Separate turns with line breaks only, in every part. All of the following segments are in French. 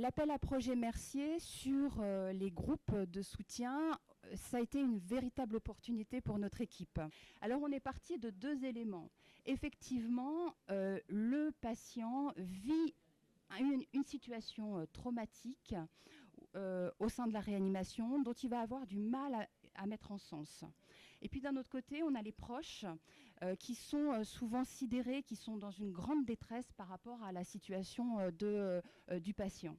L'appel à projet Mercier sur les groupes de soutien, ça a été une véritable opportunité pour notre équipe. Alors on est parti de 2 éléments. Effectivement, le patient vit une situation traumatique au sein de la réanimation dont il va avoir du mal à mettre en sens. Et puis d'un autre côté, on a les proches qui sont souvent sidérés, qui sont dans une grande détresse par rapport à la situation du patient.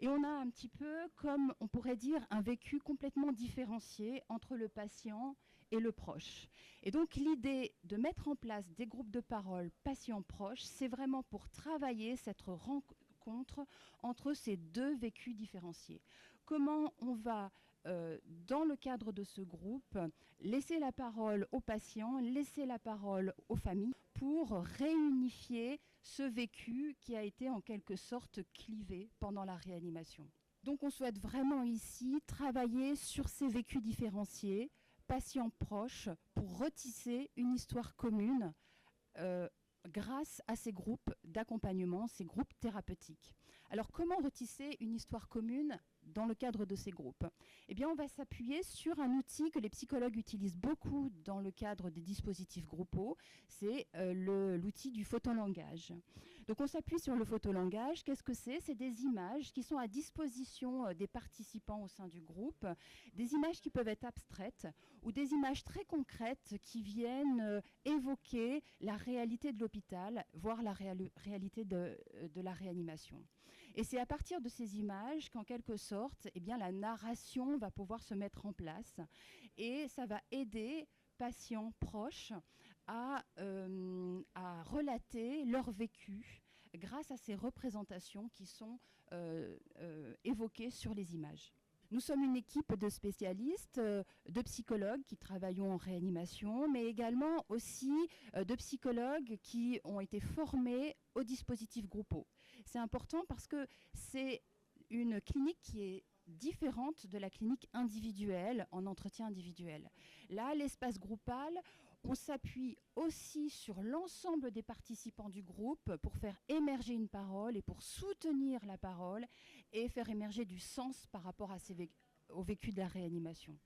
Et on a un petit peu, comme on pourrait dire, un vécu complètement différencié entre le patient et le proche. Et donc l'idée de mettre en place des groupes de parole patient-proche, c'est vraiment pour travailler cette rencontre entre ces 2 vécus différenciés. Comment on va, dans le cadre de ce groupe, laisser la parole aux patients, laisser la parole aux familles pour réunifier ce vécu qui a été en quelque sorte clivé pendant la réanimation. Donc on souhaite vraiment ici travailler sur ces vécus différenciés, patients proches, pour retisser une histoire commune grâce à ces groupes d'accompagnement, ces groupes thérapeutiques. Alors comment retisser une histoire commune dans le cadre de ces groupes? Eh bien, on va s'appuyer sur un outil que les psychologues utilisent beaucoup dans le cadre des dispositifs groupaux, c'est l'outil du photolangage. Donc on s'appuie sur le photolangage. Qu'est-ce que c'est? C'est des images qui sont à disposition des participants au sein du groupe, des images qui peuvent être abstraites ou des images très concrètes qui viennent évoquer la réalité de l'hôpital, voire la réalité de la réanimation. Et c'est à partir de ces images qu'en quelque sorte, eh bien, la narration va pouvoir se mettre en place et ça va aider patients proches à relater leur vécu grâce à ces représentations qui sont évoquées sur les images. Nous sommes une équipe de spécialistes, de psychologues qui travaillons en réanimation, mais également aussi de psychologues qui ont été formés aux dispositifs groupaux. C'est important parce que c'est une clinique qui est différente de la clinique individuelle en entretien individuel. Là, l'espace groupal, on s'appuie aussi sur l'ensemble des participants du groupe pour faire émerger une parole et pour soutenir la parole et faire émerger du sens par rapport à au vécu de la réanimation.